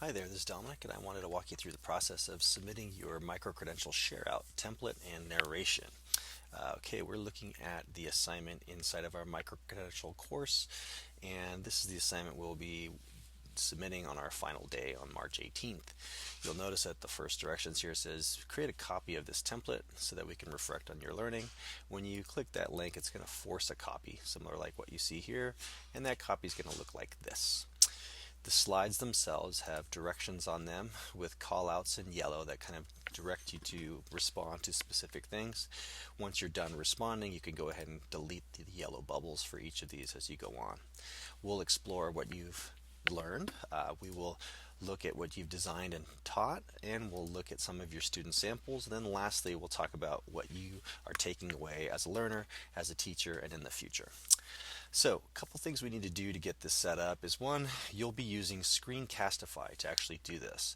Hi there, this is Dominic, and I wanted to walk you through the process of submitting your micro-credential share-out template and narration. Okay, we're looking at the assignment inside of our micro-credential course, and this is the assignment we'll be submitting on our final day on March 18th. You'll notice that the first directions here says create a copy of this template so that we can reflect on your learning. When you click that link, it's going to force a copy, similar like what you see here, and that copy is going to look like this. The slides themselves have directions on them with callouts in yellow that kind of direct you to respond to specific things. Once you're done responding, you can go ahead and delete the yellow bubbles for each of these as you go on. We'll explore what you've learned. We will look at what you've designed and taught, and we'll look at some of your student samples. And then lastly, we'll talk about what you are taking away as a learner, as a teacher, and in the future. So, a couple things we need to do to get this set up is one, you'll be using Screencastify to actually do this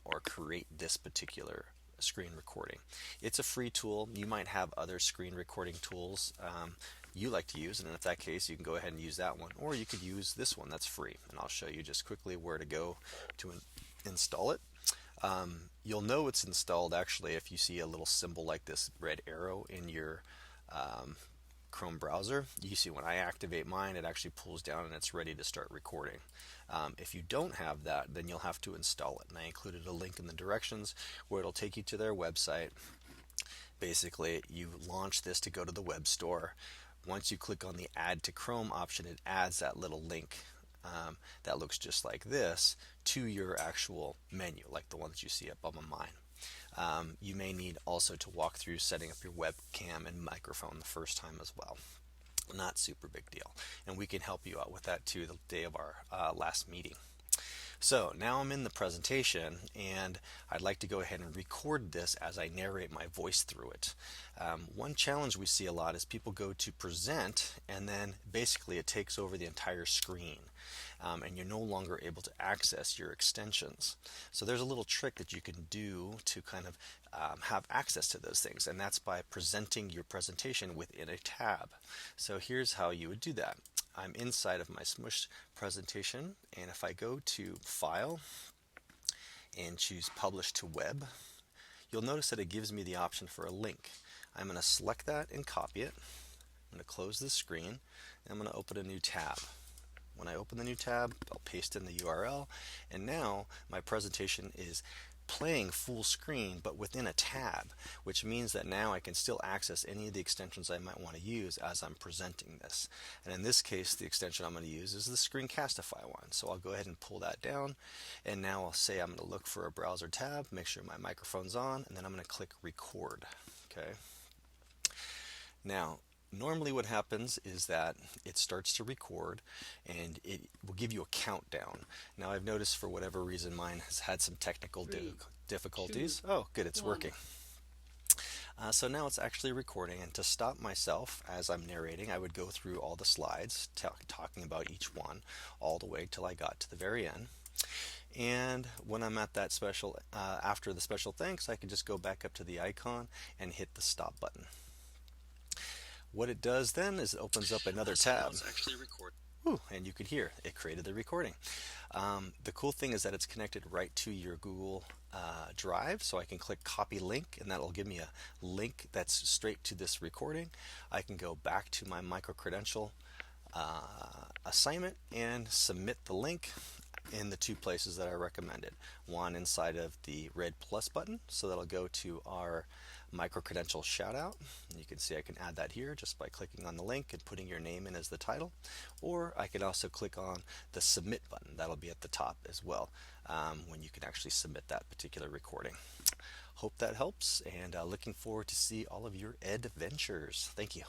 or create this particular screen recording. It's a free tool. You might have other screen recording tools you like to use, and in that case, you can go ahead and use that one, or you could use this one that's free. And I'll show you just quickly where to go to install it. You'll know it's installed actually if you see a little symbol like this red arrow in your Chrome browser. You see when I activate mine, it actually pulls down and it's ready to start recording. If you don't have that, then you'll have to install it. And I included a link in the directions where it'll take you to their website. Basically, you launch this to go to the web store. Once you click on the Add to Chrome option, it adds that little link that looks just like this to your actual menu, like the one that you see up on mine. You may need also to walk through setting up your webcam and microphone the first time as well. Not super big deal. And we can help you out with that too the day of our last meeting. So now I'm in the presentation, and I'd like to go ahead and record this as I narrate my voice through it. One challenge we see a lot is people go to present, and then basically it takes over the entire screen. And you're no longer able to access your extensions. So there's a little trick that you can do to kind of have access to those things, and that's by presenting your presentation within a tab. So here's how you would do that. I'm inside of my Smush presentation, and if I go to File and choose Publish to Web, you'll notice that it gives me the option for a link. I'm going to select that and copy it. I'm going to close this screen, and I'm going to open a new tab. When I open the new tab, I'll paste in the URL, and now my presentation is playing full screen but within a tab, which means that now I can still access any of the extensions I might want to use as I'm presenting this. And in this case, the extension I'm going to use is the Screencastify one. So I'll go ahead and pull that down, and now I'll say I'm going to look for a browser tab, make sure my microphone's on, and then I'm going to click record. Okay. Now, normally what happens is that it starts to record and it will give you a countdown. Now I've noticed for whatever reason mine has had some technical difficulties. Oh, good, it's working. So now it's actually recording, and to stop myself as I'm narrating, I would go through all the slides talking about each one all the way till I got to the very end. And when I'm at that special, after the special thanks, I can just go back up to the icon and hit the stop button. What it does then is it opens up another tab. Ooh, and you could hear it created the recording. The cool thing is that it's connected right to your Google Drive, so I can click copy link, and that'll give me a link that's straight to this recording. I can go back to my micro-credential assignment and submit the link in the two places that I recommended. One inside of the red plus button, so that'll go to our micro-credential shout-out. And you can see I can add that here just by clicking on the link and putting your name in as the title. Or I can also click on the submit button. That'll be at the top as well when you can actually submit that particular recording. Hope that helps, and looking forward to see all of your adventures. Thank you.